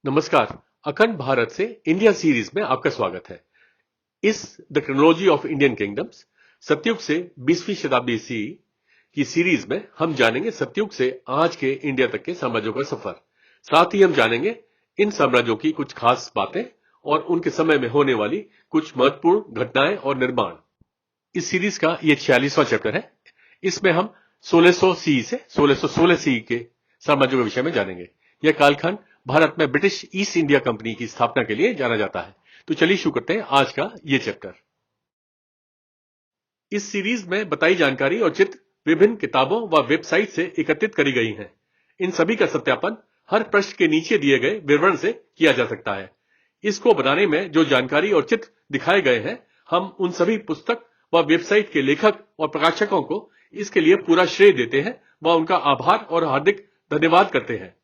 नमस्कार। अखंड भारत से इंडिया सीरीज में आपका स्वागत है। इस the chronology of Indian kingdoms सतयुग से 20वीं शताब्दी सी की सीरीज में हम जानेंगे सतयुग से आज के इंडिया तक के साम्राज्यों का सफर। साथ ही हम जानेंगे इन साम्राज्यों की कुछ खास बातें और उनके समय में होने वाली कुछ महत्वपूर्ण घटनाएं और निर्माण। इस सीरीज का ये 46वां चैप्टर है। इसमें हम 1600 सी से 1616 सी के साम्राज्यों के विषय में जानेंगे। यह कालखंड भारत में ब्रिटिश ईस्ट इंडिया कंपनी की स्थापना के लिए जाना जाता है। तो चलिए शुरू करते हैं आज का ये चैप्टर। इस सीरीज में बताई जानकारी और चित्र विभिन्न किताबों व वेबसाइट से एकत्रित करी गई हैं। इन सभी का सत्यापन हर पृष्ठ के नीचे दिए गए विवरण से किया जा सकता है। इसको बनाने में जो जानकारी और चित्र दिखाए गए हैं, हम उन सभी पुस्तक व वेबसाइट के लेखक और प्रकाशकों को इसके लिए पूरा श्रेय देते हैं व उनका आभार और हार्दिक धन्यवाद करते हैं।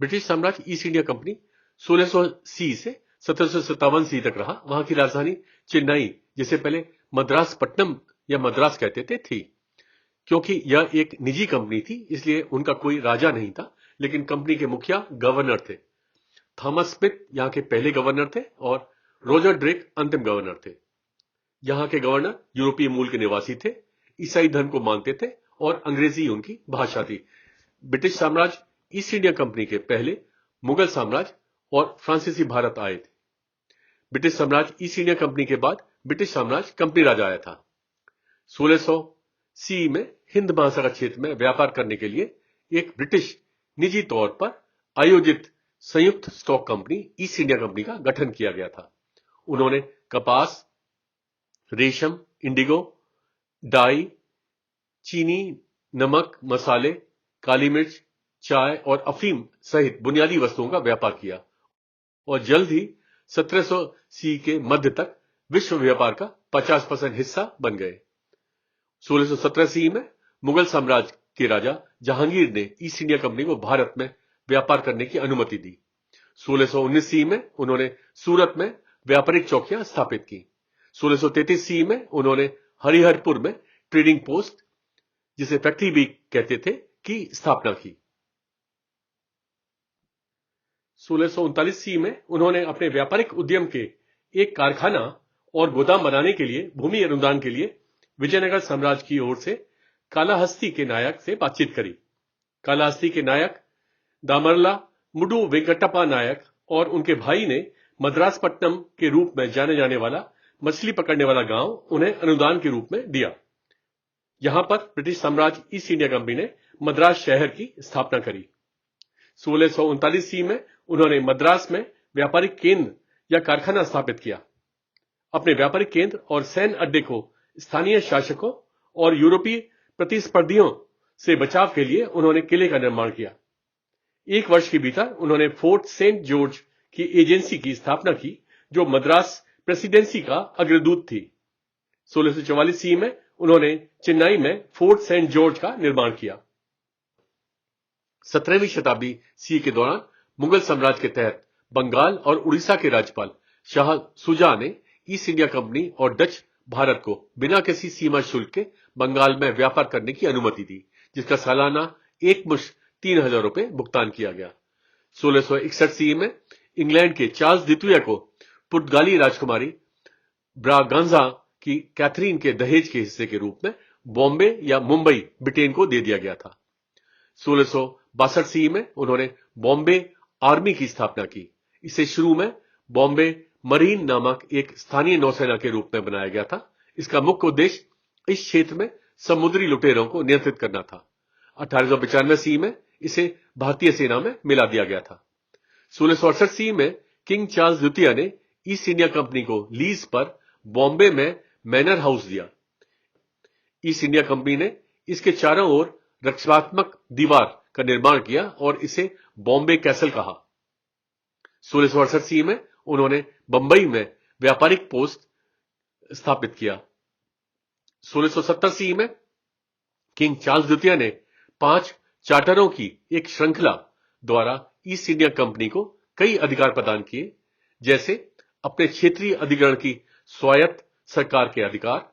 ब्रिटिश साम्राज्य ईस्ट इंडिया कंपनी 1600 सी से 1757 सी तक रहा। वहां की राजधानी चेन्नई, जिसे पहले मद्रास पट्टनम या मद्रास कहते थे, थी। क्योंकि यह एक निजी कंपनी थी, इसलिए उनका कोई राजा नहीं था, लेकिन कंपनी के मुखिया गवर्नर थे। थॉमस स्मिथ यहां के पहले गवर्नर थे और रोजर ड्रेक अंतिम गवर्नर थे। यहां के गवर्नर यूरोपीय मूल के निवासी थे, ईसाई धर्म को मानते थे और अंग्रेजी उनकी भाषा थी। ब्रिटिश साम्राज्य ईस्ट इंडिया कंपनी के पहले मुगल साम्राज्य और फ्रांसीसी भारत आए थे। ब्रिटिश साम्राज्य ईस्ट इंडिया कंपनी के बाद ब्रिटिश साम्राज्य कंपनी राज आया था। 1600 सी में हिंद महासागर क्षेत्र में व्यापार करने के लिए एक ब्रिटिश निजी तौर पर आयोजित संयुक्त stock company east India company का गठन किया गया था। उन्होंने कपास, रेशम, इंडिगो, डाई, चीनी, नमक, मसाले, काली मिर्च, चाय और अफीम सहित बुनियादी वस्तुओं का व्यापार किया और जल्द ही 1700 सी के मध्य तक विश्व व्यापार का 50% हिस्सा बन गए। 1617 सी में मुगल साम्राज्य के राजा जहांगीर ने ईस्ट इंडिया कंपनी को भारत में व्यापार करने की अनुमति दी। 1619 सी में उन्होंने सूरत में व्यापारिक चौकियां स्थापित की। 1633 सी में उन्होंने हरिहरपुर में ट्रेडिंग पोस्ट, जिसे फैक्ट्री भी कहते थे, की स्थापना की। 1639 सी में उन्होंने अपने व्यापारिक उद्यम के एक कारखाना और गोदाम बनाने के लिए भूमि अनुदान के लिए विजयनगर साम्राज्य की ओर से कालाहस्ती के नायक से बातचीत करी। कालाहस्ती के नायक दामरला मुडु वेंकटप्पा नायक और उनके भाई ने मद्रासपट्टनम के रूप में जाने जाने वाला मछली पकड़ने वाला गांव उन्हें अनुदान के रूप में दिया। यहां पर ब्रिटिश साम्राज्य ईस्ट इंडिया कंपनी ने मद्रास शहर की स्थापना करी। 1639 सी में उन्होंने मद्रास में व्यापारिक केंद्र या कारखाना स्थापित किया। अपने व्यापारिक केंद्र और सैन्य अड्डे को स्थानीय शासकों और यूरोपीय प्रतिस्पर्धियों से बचाव के लिए उन्होंने किले का निर्माण किया। एक वर्ष के भीतर उन्होंने फोर्ट सेंट जॉर्ज की एजेंसी की स्थापना की, जो मद्रास प्रेसिडेंसी का अग्रदूत थी। 1644 सी में उन्होंने चेन्नई में फोर्ट सेंट जॉर्ज का निर्माण किया। 17वीं शताब्दी सी के दौरान मुगल साम्राज्य के तहत बंगाल और उड़ीसा के राज्यपाल शाह सुजा ने ईस्ट इंडिया कंपनी और डच भारत को बिना किसी सीमा शुल्क के बंगाल में व्यापार करने की अनुमति दी, जिसका सालाना एकमुश्त 3000 रुपए भुगतान किया गया। 1661 सी में इंग्लैंड के चार्ल्स द्वितीय को पुर्तगाली राजकुमारी ब्रागांजा की कैथरीन के दहेज के हिस्से के रूप में बॉम्बे या मुंबई ब्रिटेन को दे दिया गया था। 1662 सी में उन्होंने बॉम्बे आर्मी की स्थापना की। इसे शुरू में बॉम्बे मरीन नामक एक स्थानीय नौसेना के रूप में बनाया गया था। इसका मुख्य उद्देश्य इस क्षेत्र में समुद्री लुटेरों को नियंत्रित करना था। 1895 सी में इसे भारतीय सेना में मिला दिया गया था। 1668 सी में किंग चार्ल्स द्वितीय ने ईस्ट इंडिया कंपनी को लीज पर बॉम्बे में मैनर हाउस दिया। ईस्ट इंडिया कंपनी ने इसके चारों ओर रक्षात्मक दीवार का निर्माण किया और इसे बॉम्बे कैसल कहा। 1668 सी में उन्होंने बंबई में व्यापारिक पोस्ट स्थापित किया। 1670 सी में किंग चार्ल्स द्वितीय ने 5 चार्टरों की एक श्रृंखला द्वारा ईस्ट इंडिया कंपनी को कई अधिकार प्रदान किए, जैसे अपने क्षेत्रीय अधिग्रहण की स्वायत्त सरकार के अधिकार,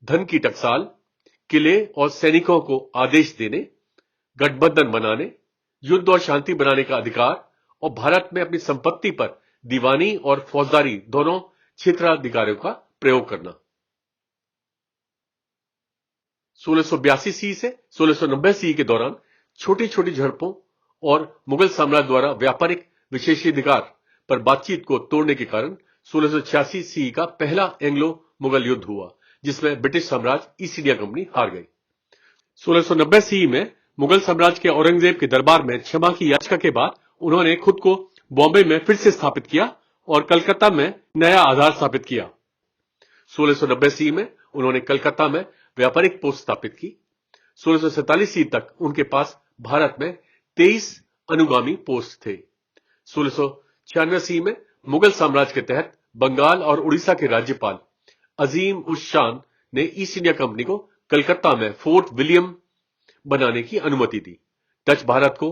धन की टकसाल, किले और सैनिकों को आदेश देने, गठबंधन बनाने, युद्ध और शांति बनाने का अधिकार और भारत में अपनी संपत्ति पर दीवानी और फौजदारी दोनों क्षेत्राधिकारियों का प्रयोग करना। 1682 सी से 1690 सी के दौरान छोटी छोटी झड़पों और मुगल साम्राज्य द्वारा व्यापारिक विशेषाधिकार पर बातचीत को तोड़ने के कारण 1686 सी का पहला एंग्लो मुगल युद्ध हुआ, जिसमें ब्रिटिश साम्राज्य ईस्ट इंडिया कंपनी हार गई। 1690 सी में मुगल साम्राज्य के औरंगजेब के दरबार में क्षमा की याचिका के बाद उन्होंने खुद को बॉम्बे में फिर से स्थापित किया और कलकत्ता में नया आधार स्थापित किया। 1690 सी में उन्होंने कलकत्ता में व्यापारिक पोस्ट स्थापित की। 1647 सी तक उनके पास भारत में 23 अनुगामी पोस्ट थे। 1696 सी में मुगल साम्राज्य के तहत बंगाल और उड़ीसा के राज्यपाल अजीम उस शान ने ईस्ट इंडिया कंपनी को कलकत्ता में फोर्ट विलियम बनाने की अनुमति दी। डच भारत को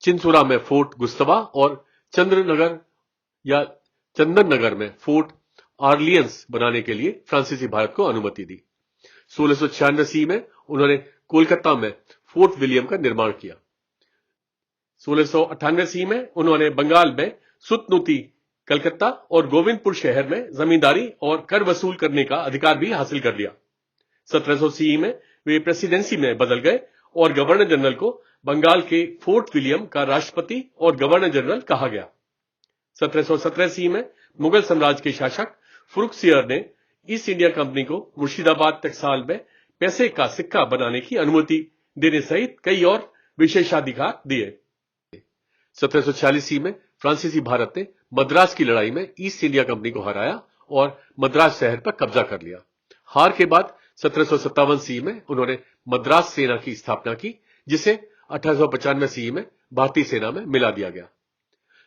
चिंचोरा में फोर्ट गुस्तवा और चंदननगर में फोर्ट आर्लियंस बनाने के लिए फ्रांसीसी भारत को अनुमति दी। 1696 सी में उन्होंने कोलकाता में फोर्ट विलियम का निर्माण किया। 1698 सी में उन्होंने बंगाल में सुतनुती, कलकत्ता और गोविंदपुर शहर में जमींदारी और कर वसूल करने का अधिकार भी हासिल कर लिया। 1700 सी में वे प्रेसिडेंसी में बदल गए और गवर्नर जनरल को बंगाल के फोर्ट विलियम का राष्ट्रपति और गवर्नर जनरल कहा गया। 1717 सी में मुगल साम्राज्य के शासक फर्रुखसियर ने ईस्ट इंडिया कंपनी को मुर्शिदाबाद टकसाल में पैसे का सिक्का बनाने की अनुमति देने सहित कई और विशेषाधिकार दिए। 1746 सी में फ्रांसीसी भारत ने मद्रास की लड़ाई में ईस्ट इंडिया कंपनी को हराया और मद्रास शहर पर कब्जा कर लिया। हार के बाद 1757 सी में उन्होंने मद्रास सेना की स्थापना की, जिसे 1895 सी में भारतीय सेना में मिला दिया गया।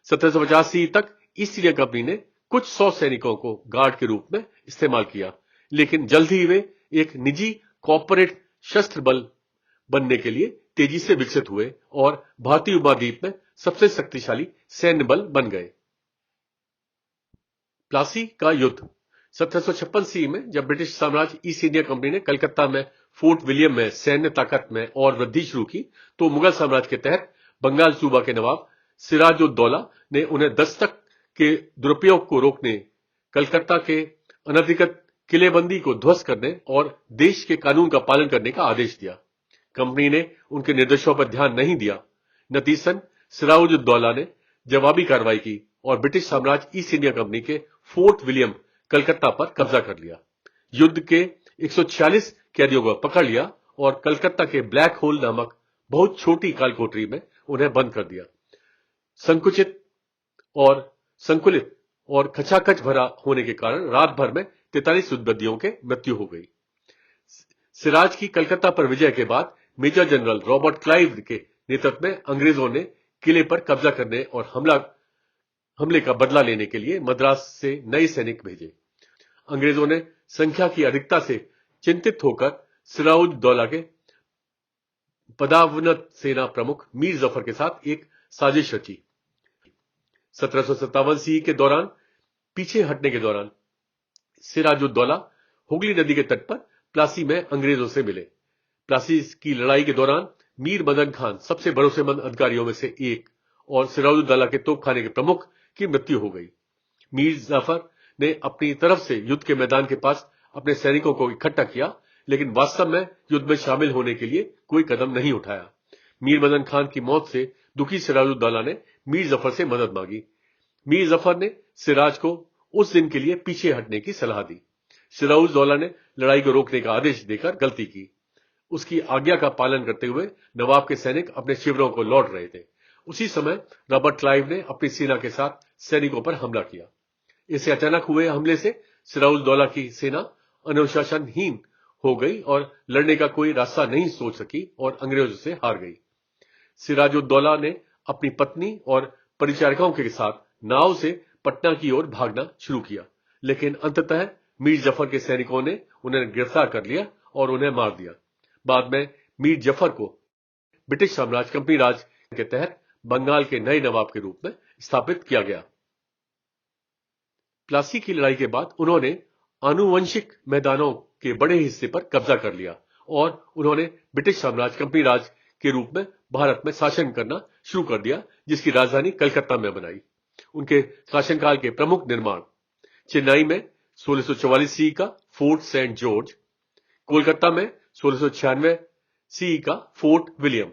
1750 सी तक ईस्ट इंडिया कंपनी ने कुछ 100 सैनिकों को गार्ड के रूप में इस्तेमाल किया, लेकिन जल्द ही वे एक निजी कॉर्पोरेट शस्त्र बल बनने के लिए तेजी से विकसित हुए और भारतीय उपमहाद्वीप में सबसे शक्तिशाली सैन्य बल बन गए। प्लासी का युद्ध 1756 सी में जब ब्रिटिश साम्राज्य ईस्ट इंडिया कंपनी ने कलकत्ता में फोर्ट विलियम में सैन्य ताकत में और वृद्धि शुरू की, तो मुगल साम्राज्य के तहत बंगाल सूबा के नवाब सिराजुद्दौला ने उन्हें दस्तक के दुरुपयोग को रोकने, कलकत्ता के अनधिकृत किलेबंदी को ध्वस्त करने और देश के कानून का पालन करने का आदेश दिया। कंपनी ने उनके निर्देशों पर ध्यान नहीं दिया। नतीजतन सिराजुद्दौला ने जवाबी कार्रवाई की और ब्रिटिश साम्राज्य ईस्ट इंडिया कंपनी के फोर्ट विलियम कलकत्ता पर कब्जा कर लिया। युद्ध के 146 कैदियों को पकड़ लिया और कलकत्ता के ब्लैक होल नामक बहुत छोटी कालकोठरी में उन्हें बंद कर दिया। संकुलित और खचाखच भरा होने के कारण रात भर में 43 युद्धबंदियों के मृत्यु हो गई। सिराज की कलकत्ता पर विजय के बाद मेजर जनरल रॉबर्ट क्लाइव के नेतृत्व में अंग्रेजों ने किले पर कब्जा करने और हमले का बदला लेने के लिए मद्रास से नए सैनिक भेजे। अंग्रेजों ने संख्या की अधिकता से चिंतित होकर सिराजुद्दौला के पदावनत सेना प्रमुख मीर जफर के साथ एक साजिश रची। 1757 सी के दौरान पीछे हटने के दौरान सिराजुद्दौला हुगली नदी के तट पर प्लासी में अंग्रेजों से मिले। प्लासी की लड़ाई के दौरान मीर मदन खान सबसे भरोसेमंद अधिकारियों में से एक और सिराजुद्दौला के तोपखाने के प्रमुख की मृत्यु हो गई। मीर जाफर ने अपनी तरफ से युद्ध के मैदान के पास अपने सैनिकों को इकट्ठा किया, लेकिन वास्तव में युद्ध में शामिल होने के लिए कोई कदम नहीं उठाया। मीर मदन खान की मौत से दुखी सिराजुद्दौला ने मीर जफर से मदद मांगी। मीर जफर ने सिराज को उस दिन के लिए पीछे हटने की सलाह दी। सिराजुद्दौला ने लड़ाई को रोकने का आदेश देकर गलती की। उसकी आज्ञा का पालन करते हुए नवाब के सैनिक अपने शिविरों को लौट रहे थे। उसी समय रॉबर्ट क्लाइव ने अपनी सेना के साथ सैनिकों पर हमला किया। इसे अचानक हुए हमले से सिराजुद्दौला की सेना अनुशासनहीन हो गई और लड़ने का कोई रास्ता नहीं सोच सकी और अंग्रेजों से हार गई। सिराजुद्दौला ने अपनी पत्नी और परिचारिकाओं के साथ नाव से पटना की ओर भागना शुरू किया, लेकिन अंततः मीर जफर के सैनिकों ने उन्हें गिरफ्तार कर लिया और उन्हें मार दिया। बाद में मीर जफर को ब्रिटिश साम्राज्य कंपनी राज के तहत बंगाल के नए नवाब के रूप में स्थापित किया गया। प्लासी की लड़ाई के बाद उन्होंने आनुवंशिक मैदानों के बड़े हिस्से पर कब्जा कर लिया और उन्होंने ब्रिटिश साम्राज्य कंपनी राज के रूप में भारत में शासन करना शुरू कर दिया, जिसकी राजधानी कलकत्ता में बनाई। उनके शासनकाल के प्रमुख निर्माण चेन्नई में 1644 सी का फोर्ट सेंट जॉर्ज, कोलकाता में 1696 सी का फोर्ट विलियम।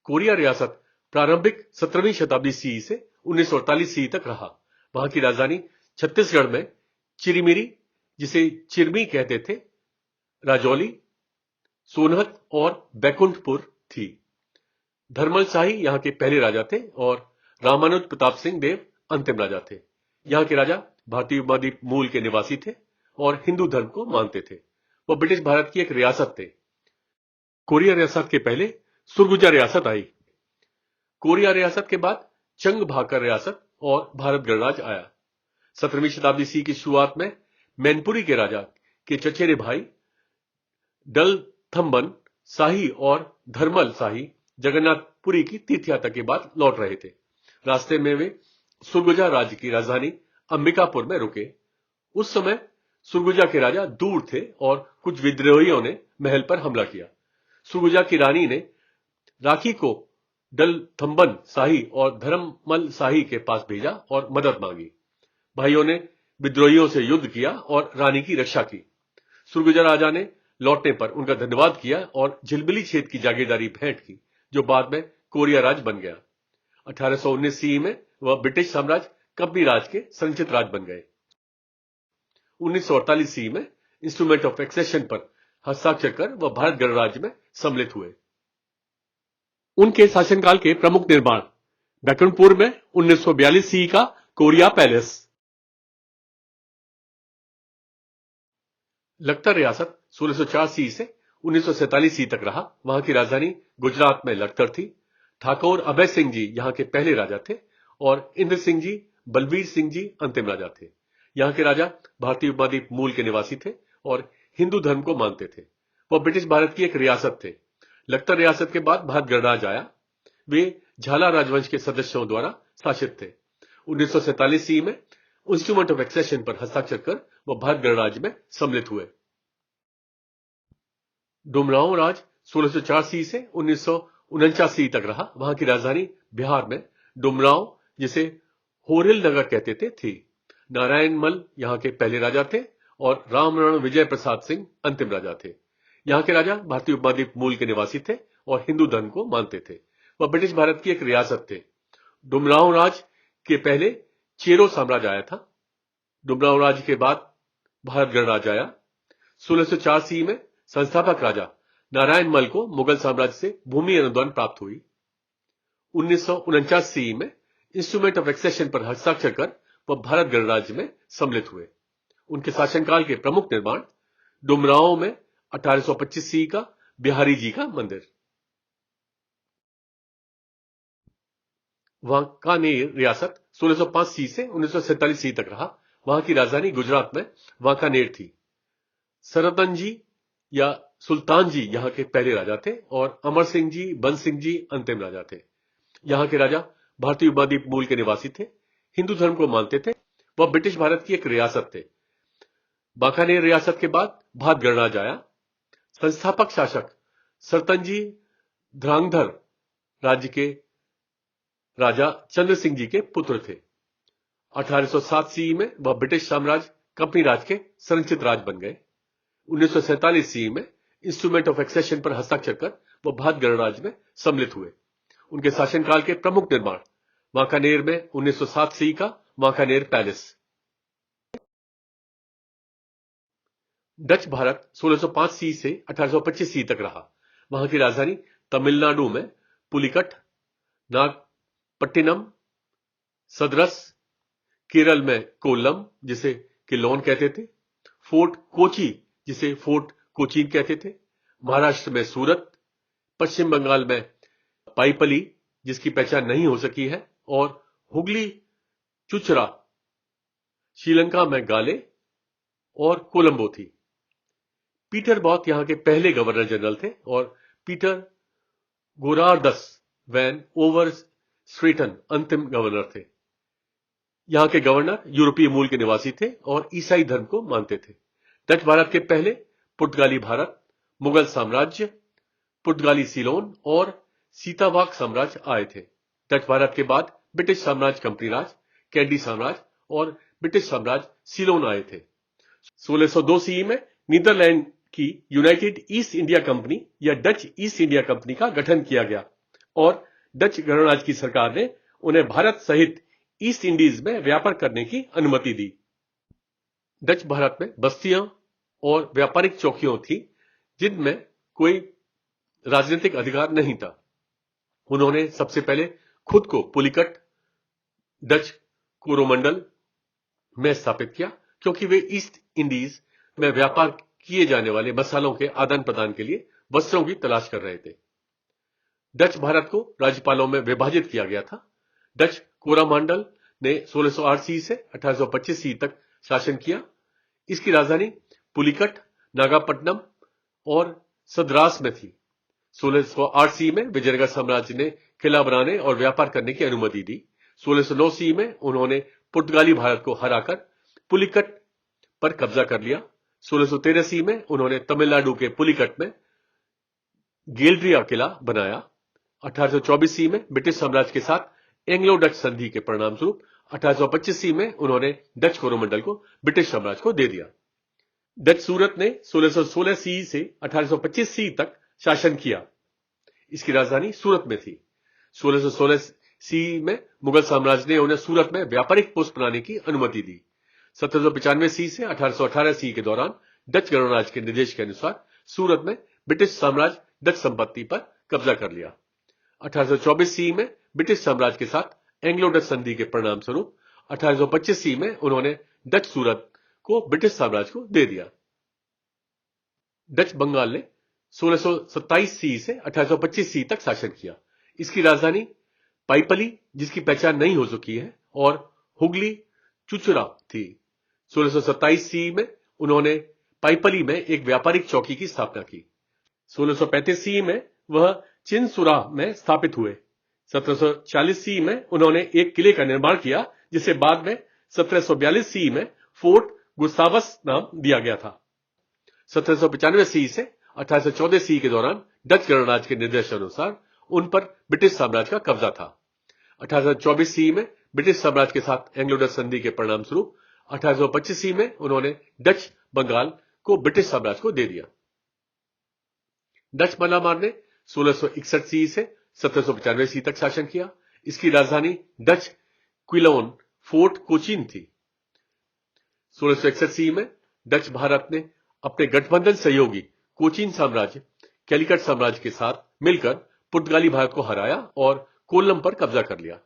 कोरिया रियासत प्रारंभिक 17वीं शताब्दी सी से 1948 सी तक रहा। वहां की राजधानी छत्तीसगढ़ में चिरीमिरी, जिसे चिरमी कहते थे, राजौली, सोनहत और बैकुंठपुर थी। धर्मल शाही यहां के पहले राजा थे और रामानुज प्रताप सिंह देव अंतिम राजा थे। यहां के राजा भारतीय उपमहाद्वीप मूल के निवासी थे और हिंदू धर्म को मानते थे। वह ब्रिटिश भारत की एक रियासत थे। कोरिया रियासत के पहले सुरगुजा रियासत आई। कोरिया रियासत के बाद चंग भाकर रियासत और भारत गणराज्य आया। 17वीं शताब्दी सी की शुरुआत में मैनपुरी के राजा के चचेरे भाई डल थम्बन शाही और धर्मल शाही जगन्नाथपुरी की तीर्थयात्रा के बाद लौट रहे थे। रास्ते में वे सुरगुजा राज्य की राजधानी अंबिकापुर में रुके। उस समय सुरगुजा के राजा दूर थे और कुछ विद्रोहियों ने महल पर हमला किया। सुरगुजा की रानी ने राखी को डल थम्बन शाही और धर्मल शाही के पास भेजा और मदद मांगी। भाइयों ने विद्रोहियों से युद्ध किया और रानी की रक्षा की। सुरगुजा राजा ने लौटने पर उनका धन्यवाद किया और झिलमिली क्षेत्र की जागीरदारी भेंट की, जो बाद में कोरिया राज बन गया। 1819 सी में वह ब्रिटिश साम्राज्य कंपनी राज के संचित राज बन गए। 1948 सी में इंस्ट्रूमेंट ऑफ एक्सेशन पर हस्ताक्षर कर वह भारत गणराज्य में सम्मिलित हुए। उनके शासनकाल के प्रमुख निर्माण बैकुंठपुर में 1942 सी का कोरिया पैलेस। लखतर रियासत 1604 सी से 1947 सी तक रहा। वहां की राजधानी गुजरात में लखतर थी। ठाकुर अभय सिंह जी यहां के पहले राजा थे और इंद्र सिंह जी, बलवीर सिंह जी अंतिम राजा थे। यहां के राजा भारतीय उपमहाद्वीप मूल के निवासी थे और हिंदू धर्म को मानते थे। वह ब्रिटिश भारत की एक रियासत थे। लखतर रियासत के बाद भारत गणराज्य आया। वे झाला राजवंश के सदस्यों द्वारा शासित थे। 1947 सी में इंस्ट्रूमेंट ऑफ एक्सेशन पर हस्ताक्षर कर वह भारत गणराज्य में सम्मिलित हुए। डुमरांव राज 1604 सी से 1949 सी तक रहा। वहां की राजधानी बिहार में डुमरांव, जिसे होरिल नगर कहते थे, थी। नारायण मल यहां के पहले राजा थे और रामरण विजय प्रसाद सिंह अंतिम राजा थे। यहां के राजा भारतीय उपमहाद्वीप मूल के निवासी थे और हिंदू धर्म को मानते थे। वह ब्रिटिश भारत की एक रियासत थे। डुमरांव राज के पहले चेरो साम्राज्य आया था। डुमरांव राज के बाद भारत गणराज्य आया। 1604 सी में संस्थापक राजा नारायण मल को मुगल साम्राज्य से भूमि अनुदान प्राप्त हुई। 1949 सी में इंस्ट्रूमेंट ऑफ एक्सेशन पर हस्ताक्षर कर वह भारत गणराज्य में सम्मिलित हुए। उनके शासनकाल के प्रमुख निर्माण डुमरांव में 1825 सी का बिहारी जी का मंदिर। वांकानेर रियासत 1605 सी से 1947 सी तक रहा। वहां की राजधानी गुजरात में वांकानेर थी। सरदन जी या सुल्तान जी यहां के पहले राजा थे और अमर सिंह जी, बंस सिंह जी अंतिम राजा थे। यहां के राजा भारतीय उपमहाद्वीप मूल के निवासी थे, हिंदू धर्म को मानते थे। वह ब्रिटिश भारत की एक रियासत थे। वांकानेर रियासत के बाद भारत गणराज्य आया। संस्थापक शासक सरतंजी ध्रांगधर राज्य के राजा चंद्र सिंह जी के पुत्र थे। 1807 सी में वह ब्रिटिश साम्राज्य कंपनी राज के संचित राज बन गए। 1947 सी में इंस्ट्रूमेंट ऑफ एक्सेशन पर हस्ताक्षर कर वह भारत गणराज्य में सम्मिलित हुए। उनके शासनकाल के प्रमुख निर्माण वांकानेर में 1907 सी का वांकानेर पैलेस। डच भारत 1605 सी से 1825 सी तक रहा। वहां की राजधानी तमिलनाडु में पुलिकट, नागपट्टिनम, सदरस, केरल में कोल्लम, जिसे किलोन कहते थे, फोर्ट कोची, जिसे फोर्ट कोचीन कहते थे, महाराष्ट्र में सूरत, पश्चिम बंगाल में पाईपली, जिसकी पहचान नहीं हो सकी है, और हुगली चुचरा, श्रीलंका में गाले और कोलंबो थी। पीटर बॉथ यहां के पहले गवर्नर जनरल थे और पीटर गोरार्दस वैन ओवर स्ट्रेटन अंतिम गवर्नर थे। यहां के गवर्नर यूरोपीय मूल के निवासी थे और ईसाई धर्म को मानते थे। डच भारत के पहले पुर्तगाली भारत, मुगल साम्राज्य, पुर्तगाली सीलोन और सीतावाक साम्राज्य आए थे। डच भारत के बाद ब्रिटिश साम्राज्य कंपनी राज, कैंडी साम्राज्य और ब्रिटिश साम्राज्य सीलोन आए थे। 1602 सीई में नीदरलैंड की यूनाइटेड ईस्ट इंडिया कंपनी या डच ईस्ट इंडिया कंपनी का गठन किया गया और डच गणराज्य की सरकार ने उन्हें भारत सहित ईस्ट इंडीज में व्यापार करने की अनुमति दी। डच भारत में बस्तियां और व्यापारिक चौकियां थी जिनमें कोई राजनीतिक अधिकार नहीं था। उन्होंने सबसे पहले खुद को पुलिकट, डच कोरोमंडल में स्थापित किया क्योंकि वे ईस्ट इंडीज में व्यापार किए जाने वाले मसालों के आदान प्रदान के लिए वस्त्रों की तलाश कर रहे थे। डच भारत को राज्यपालों में विभाजित किया गया था। डच कोरोमंडल ने 1608 सी से 1825 सी तक शासन किया। इसकी राजधानी पुलिकट, नागापट्टनम और सद्रास में थी। 1608 सी में विजयनगर साम्राज्य ने किला बनाने और व्यापार करने की अनुमति दी। 1609 सी में उन्होंने पुर्तगाली भारत को हराकर पुलिकट पर कब्जा कर लिया। 1613 सी में उन्होंने तमिलनाडु के पुलिकट में गेल्ड्रिया किला बनाया। 1824 सी में ब्रिटिश साम्राज्य के साथ एंग्लो डच संधि के परिणाम स्वरूप 1825 सी में उन्होंने डच कोरोमंडल को ब्रिटिश साम्राज्य को दे दिया। डच सूरत ने 1616 सी से 1825 सी तक शासन किया। इसकी राजधानी सूरत में थी। 1616 सी में मुगल साम्राज्य ने उन्हें सूरत में व्यापारिक पोस्ट बनाने की अनुमति दी। 1795 सी से 1818 सी के दौरान डच गणराज्य के निर्देश के अनुसार सूरत में ब्रिटिश साम्राज्य डच संपत्ति पर कब्जा कर लिया। 1824 सी में ब्रिटिश साम्राज्य के साथ एंग्लो डच संधि के परिणाम स्वरूप 1825 सी में उन्होंने डच सूरत को ब्रिटिश साम्राज्य को दे दिया। डच बंगाल ने 1627 सी से 1825 सी तक शासन किया। इसकी राजधानी पाइपली, जिसकी पहचान नहीं हो सकी है, और हुगली चुचुरा थी। 1627 सी में उन्होंने पाइपली में एक व्यापारिक चौकी की स्थापना की। 1635 सी में वह चिनसुरा में स्थापित हुए। 1740 सी में उन्होंने एक किले का निर्माण किया जिसे बाद में 1742 सी में फोर्ट गुस्तावस नाम दिया गया था। 1795 सी से 1814 सी के दौरान डच गणराज्य के निर्देशानुसार उन पर ब्रिटिश साम्राज्य का कब्जा था। 1824 सी में ब्रिटिश साम्राज्य के साथ एंग्लो डच संधि के परिणाम स्वरूप 1825 सी में उन्होंने डच बंगाल को ब्रिटिश साम्राज्य को दे दिया। डच मलाबार ने 1661 सी से 1795 सी तक शासन किया। इसकी राजधानी डच क्विलोन फोर्ट कोचीन थी। 1661 सी में डच भारत ने अपने गठबंधन सहयोगी कोचीन साम्राज्य कैलिकट साम्राज्य के साथ मिलकर पुर्तगाली भारत को हराया और कोल्लम पर कब्जा कर लिया।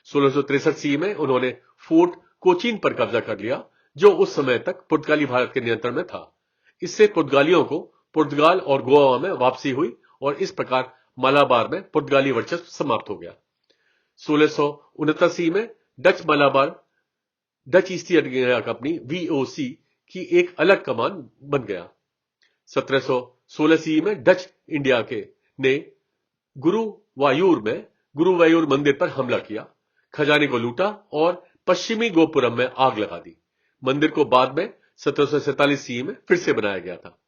1663 सी में उन्होंने फोर्ट कोचीन पर कब्जा कर लिया जो उस समय तक पुर्तगाली भारत के नियंत्रण में था। इससे पुर्तगालियों को पुर्तगाल और गोवा में वापसी हुई और इस प्रकार मलाबार में पुर्तगाली वर्चस्व समाप्त हो गया। 1669 सी में Dutch Malabar Dutch east India company VOC की एक अलग कमान बन गया। 1716 सी में डच इंडिया के ने गुरुवायूर मंदिर पर हमला किया, खजाने को लूटा और पश्चिमी गोपुरम में आग लगा दी। मंदिर को बाद में 1747 सी में फिर से बनाया गया था।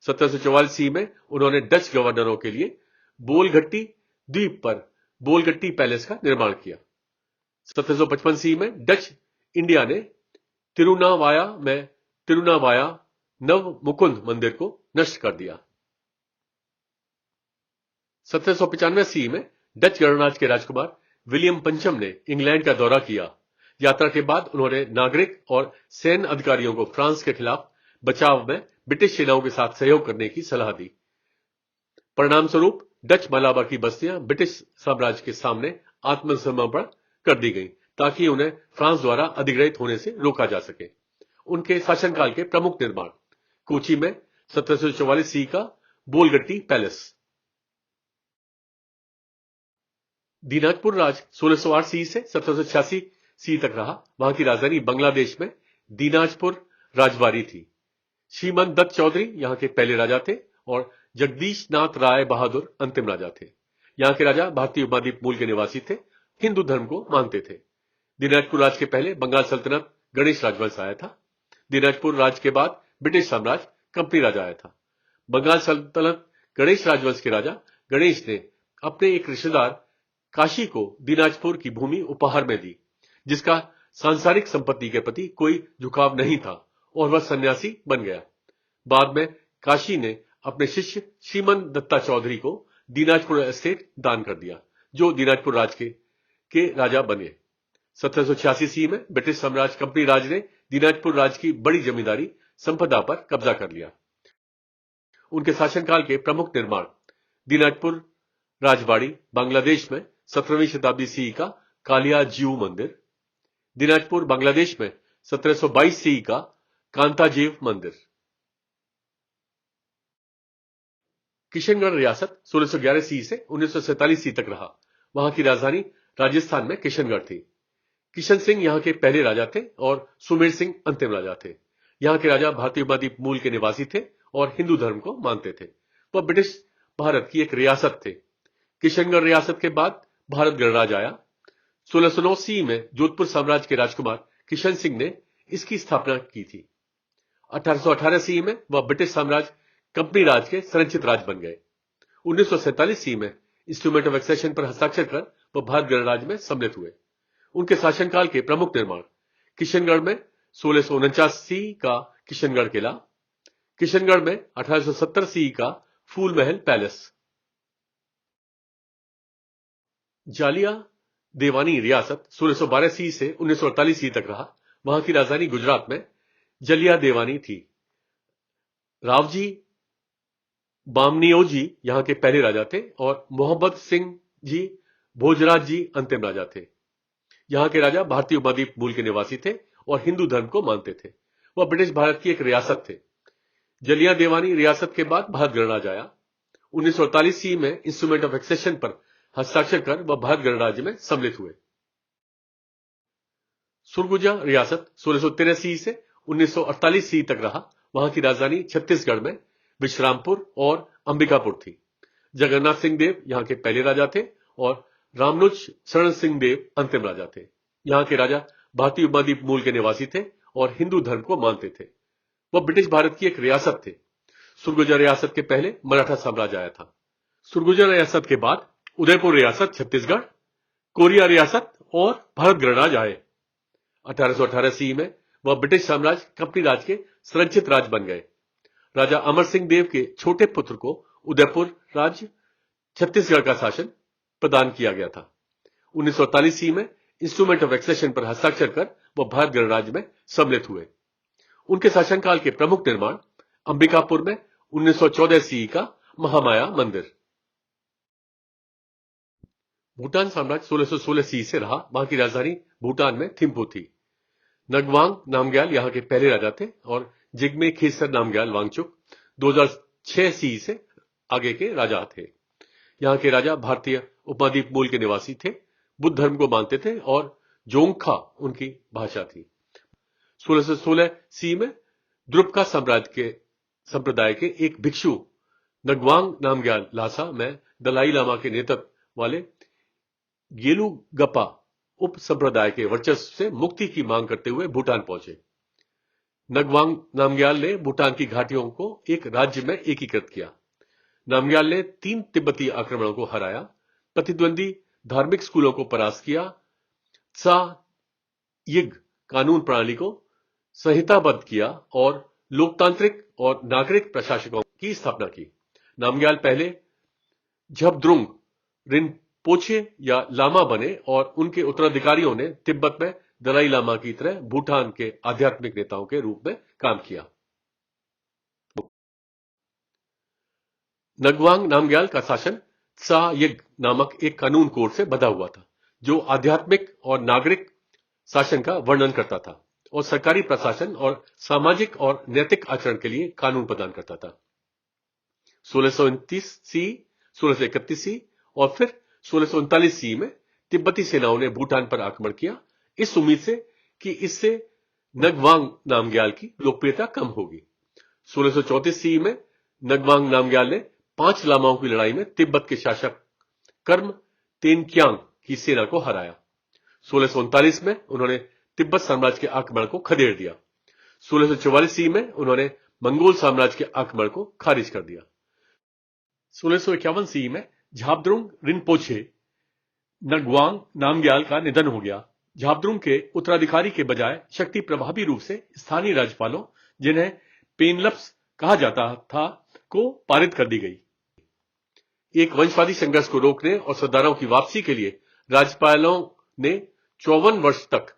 1744 सी में उन्होंने डच गवर्नरों के लिए बोलगट्टी द्वीप पर बोलगट्टी पैलेस का निर्माण किया। 1755 सी में डच इंडिया ने तिरुनावाया नव मुकुंद मंदिर को नष्ट कर दिया। 1795 सी में डच गणराज्य के राजकुमार विलियम पंचम ने इंग्लैंड का दौरा किया। यात्रा के बाद उन्होंने नागरिक और सैन्य अधिकारियों को फ्रांस के खिलाफ बचाव में ब्रिटिश सेनाओं के साथ सहयोग करने की सलाह दी। परिणाम स्वरूप डच मलाबार की बस्तियां ब्रिटिश साम्राज्य के सामने आत्मसमर्पण कर दी गईं ताकि उन्हें फ्रांस द्वारा अधिग्रहित होने से रोका जा सके। उनके शासनकाल के प्रमुख निर्माण कोची में 1744 सी का बोलगट्टी पैलेस, दिनाजपुर राज 1608 सी से 1786 सी तक रहा। वहां की राजधानी बांग्लादेश में दिनाजपुर राजबारी थी। श्रीमंत दत्त चौधरी यहां के पहले राजा थे और जगदीश नाथ राय बहादुर अंतिम राजा थे। यहां के राजा भारतीय उपमहाद्वीप मूल के निवासी थे, हिंदू धर्म को मानते थे। दिनाजपुर राज के पहले बंगाल सल्तनत गणेश राजवंश आया था। दिनाजपुर राज के बाद ब्रिटिश साम्राज्य कंपनी राज आया था। बंगाल सल्तनत गणेश राजवंश के राजा गणेश ने अपने एक रिश्तेदार काशी को दिनाजपुर की भूमि उपहार में दी, जिसका सांसारिक संपत्ति के प्रति कोई झुकाव नहीं था और वह सन्यासी बन गया। बाद में काशी ने अपने शिष्य श्रीमन दत्ता चौधरी को दिनाजपुर एस्टेट दान कर दिया, जो दिनाजपुर राज के राजा बने। 1786 ईस्वी में ब्रिटिश साम्राज्य कंपनी राज ने दिनाजपुर राज की बड़ी जमींदारी संपदा पर कब्जा कर लिया। उनके शासनकाल के प्रमुख निर्माण दिनाजपुर राजबाड़ी बांग्लादेश में 17वीं शताब्दी सी का कालिया जीव मंदिर, दिनाजपुर बांग्लादेश में 1722 सी का कांताजीव मंदिर। किशनगढ़ रियासत 1611 सी से 1947 सी तक रहा। वहां की राजधानी राजस्थान में किशनगढ़ थी। किशन सिंह यहां के पहले राजा थे और सुमेर सिंह अंतिम राजा थे। यहां के राजा भारतीय उपमहाद्वीप मूल के निवासी थे और हिंदू धर्म को मानते थे। वह ब्रिटिश भारत की एक रियासत थे। किशनगढ़ रियासत के बाद भारत गणराज आया। 1609 सी में जोधपुर साम्राज्य के राजकुमार किशन सिंह ने इसकी स्थापना की थी। 1818 सी में वह ब्रिटिश साम्राज्य कंपनी राज के संरक्षित राज बन गए। 1947 सी में इंस्ट्रूमेंट ऑफ एक्सेशन पर हस्ताक्षर कर वह भारत गणराज्य में सम्मिलित हुए। उनके शासनकाल के प्रमुख निर्माण किशनगढ़ में 1649 सी का किशनगढ़ किला, किशनगढ़ में 1870 सी का फूल महल पैलेस। जालिया देवानी रियासत 1612 सी से 1948 सी तक रहा। वहां की राजधानी गुजरात में जलिया देवानी थी। रावजी बामनियो जी यहां के पहले राजा थे और मोहम्मद सिंह जी भोजराज जी अंतिम राजा थे। यहां के राजा भारतीय उपमहाद्वीप मूल के निवासी थे और हिंदू धर्म को मानते थे। वह ब्रिटिश भारत की एक रियासत थे। जलिया देवानी रियासत के बाद भारत गणराज आया। 1948 सी में इंस्ट्रूमेंट ऑफ एक्सेशन पर हस्ताक्षर कर वह भारत गणराज्य में सम्मिलित हुए। सुरगुजा रियासत 1613 सी से 1948 सी तक रहा। वहां की राजधानी छत्तीसगढ़ में विश्रामपुर और अंबिकापुर थी। जगन्नाथ सिंह देव यहां के पहले राजा थे और रामनुज शरण सिंह देव अंतिम राजा थे। यहां के राजा भारतीय उपमहाद्वीप मूल के निवासी थे और हिंदू धर्म को मानते थे। वह ब्रिटिश भारत की एक रियासत थे। सुरगुजा रियासत के पहले मराठा साम्राज्य आया था। सुरगुजा रियासत के बाद उदयपुर रियासत छत्तीसगढ़, कोरिया रियासत और भारत गणराज आए। 1818 सी में वह ब्रिटिश साम्राज्य कंपनी राज के संरक्षित राज बन गए। राजा अमर सिंह देव के छोटे पुत्र को उदयपुर राज्य छत्तीसगढ़ का शासन प्रदान किया गया था। 1948 सी में इंस्ट्रूमेंट ऑफ एक्सेशन पर हस्ताक्षर कर वह भारत गणराज्य में सम्मिलित हुए। उनके शासनकाल के प्रमुख निर्माण अंबिकापुर में 1914 सी का महामाया मंदिर। भूटान साम्राज्य 1616 सी से रहा। वहां की राजधानी भूटान में थिम्पू थी। नगवांग नामग्याल यहां के पहले राजा थे और जिग्मे खेसर नामग्याल वांगचुक 2006 सी से आगे के राजा थे। यहां के राजा भारतीय उपमहाद्वीप मूल के निवासी थे, बुद्ध धर्म को मानते थे और जोंगखा उनकी भाषा थी। 1616 सी में द्रुपका संप्रदाय के एक भिक्षु नगवांग नामग्याल लासा में दलाई लामा के नेतृत्व वाले गेलुगपा उप संप्रदाय के वर्चस्व से मुक्ति की मांग करते हुए भूटान पहुंचे। नगवांग नामग्याल ने भूटान की घाटियों को एक राज्य में एकीकृत किया। नामग्याल ने 3 तिब्बती आक्रमणों को हराया, प्रतिद्वंदी धार्मिक स्कूलों को परास्त किया, त्सा यिग कानून प्रणाली को संहिताबद्ध किया और लोकतांत्रिक और नागरिक प्रशासकों की स्थापना की। नामग्याल पहले झबद्रुंग रिनपोचे या लामा बने और उनके उत्तराधिकारियों ने तिब्बत में दलाई लामा की तरह भूटान के आध्यात्मिक नेताओं के रूप में काम किया। नगवांग नामग्याल का शासन त्सा यिग नामक एक कानून कोड से बंधा हुआ था, जो आध्यात्मिक और नागरिक शासन का वर्णन करता था और सरकारी प्रशासन और सामाजिक और नैतिक आचरण के लिए कानून प्रदान करता था। 1629 सी, 1631 सी और फिर 1639 सी में तिब्बती सेनाओं ने भूटान पर आक्रमण किया, इस उम्मीद से कि इससे नगवांग नामग्याल की लोकप्रियता कम होगी। 1634 सी में नगवांग नामग्याल ने 5 लामाओं की लड़ाई में तिब्बत के शासक कर्म तेनक्यांग की सेना को हराया। 1639 में उन्होंने तिब्बत साम्राज्य के आक्रमण को खदेड़ दिया। 1644 सी में उन्होंने मंगोल साम्राज्य के आक्रमण को खारिज कर दिया। 1651 सी में झाबद्रुंग रिनपोछे नगवांग नामग्याल का निधन हो गया। झाबद्रुंग के उत्तराधिकारी के बजाय शक्ति प्रभावी रूप से स्थानीय राज्यपालों, जिन्हें पेनलप्स कहा जाता था, को पारित कर दी गई। एक वंशवादी संघर्ष को रोकने और सरदारों की वापसी के लिए राज्यपालों ने 54 वर्ष तक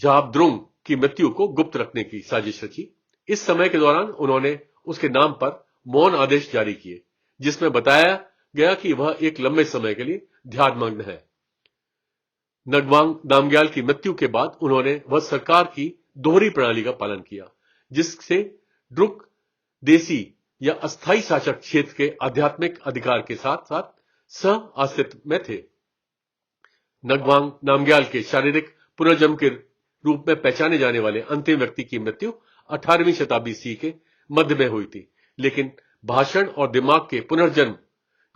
झाबद्रुंग की मृत्यु को गुप्त रखने की साजिश रची। इस समय के दौरान उन्होंने उसके नाम पर मौन आदेश जारी किए, जिसमें बताया गया कि वह एक लंबे समय के लिए ध्यानमग्न है। नगवांग नामग्याल की मृत्यु के बाद उन्होंने वह सरकार की दोहरी प्रणाली का पालन किया, जिससे ड्रुक देसी या अस्थायी शासक क्षेत्र के आध्यात्मिक अधिकार के साथ साथ सह अस्तित्व में थे। नगवांग नामग्याल के शारीरिक पुनर्जन्म के रूप में पहचाने जाने वाले अंतिम व्यक्ति की मृत्यु 18वीं शताब्दी सी के मध्य में हुई थी, लेकिन भाषण और दिमाग के पुनर्जन्म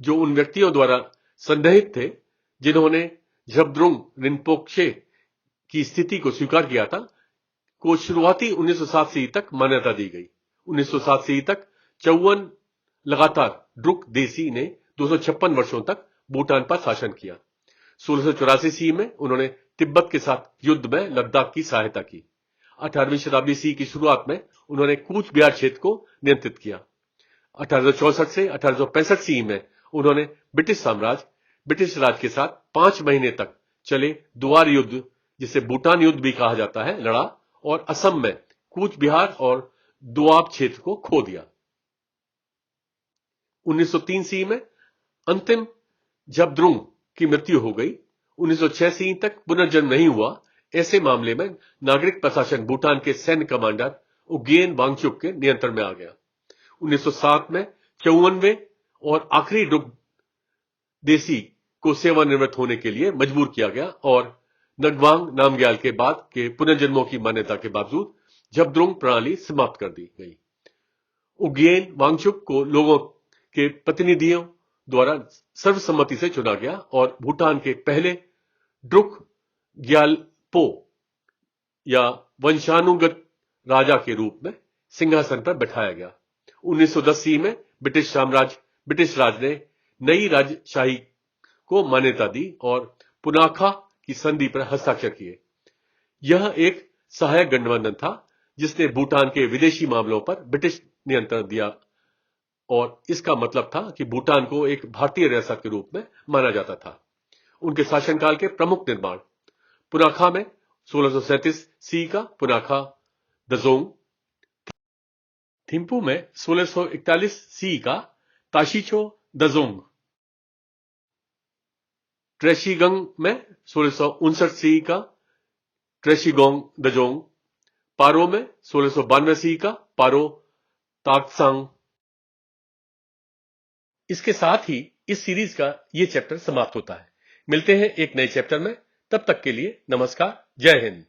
जो उन व्यक्तियों द्वारा संदेहित थे जिन्होंने झाबद्रुंग रिनपोछे की स्थिति को स्वीकार किया था, को शुरुआती 1907 सी तक मान्यता दी गई। 1907 सी तक 54 लगातार ड्रुक देसी ने 256 वर्षों तक भूटान पर शासन किया। 1684 सी में उन्होंने तिब्बत के साथ युद्ध में लद्दाख की सहायता की। 18वीं शताब्दी सी की शुरुआत में उन्होंने कूच बिहार क्षेत्र को नियंत्रित किया। 1864 से 1865 सी में उन्होंने ब्रिटिश राज के साथ 5 महीने तक चले दुआर युद्ध, जिसे भूटान युद्ध भी कहा जाता है, लड़ा और असम में कूच बिहार और दोआब क्षेत्र को खो दिया। 1903 सी में अंतिम झाबद्रुंग की मृत्यु हो गई। 1906 सी तक पुनर्जन्म नहीं हुआ। ऐसे मामले में नागरिक प्रशासन भूटान के सैन्य कमांडर उगेन वांगचुक के नियंत्रण में आ गया। 1907 में 54वें और आखिरी ड्रुक देसी को सेवानिवृत्त होने के लिए मजबूर किया गया और नगवांग नामग्याल के बाद के पुनर्जन्मों की मान्यता के बावजूद झाबद्रुंग प्रणाली समाप्त कर दी गई। उगेन वांगचुक को लोगों के प्रतिनिधियों द्वारा सर्वसम्मति से चुना गया और भूटान के पहले ड्रुक ग्यालपो या वंशानुगत राजा के रूप में सिंहासन पर बैठाया गया। 1910 सी में ब्रिटिश राज ने नई राजशाही को मान्यता दी और पुनाखा की संधि पर हस्ताक्षर किए। यह एक सहायक गठबंधन था जिसने भूटान के विदेशी मामलों पर ब्रिटिश नियंत्रण दिया और इसका मतलब था कि भूटान को एक भारतीय रियासत के रूप में माना जाता था। उनके शासनकाल के प्रमुख निर्माण पुनाखा में 1637 सी का पुनाखा दजोंग, थिम्पू में 1641 सी का ताशिचो दजोंग, ट्रेशिगंग में 1659 सी का ट्रेशिगोंग दजोंग, पारो में 1692 सी का पारो ताकसांग। इसके साथ ही इस सीरीज का ये चैप्टर समाप्त होता है। मिलते हैं एक नए चैप्टर में, तब तक के लिए नमस्कार, जय हिंद।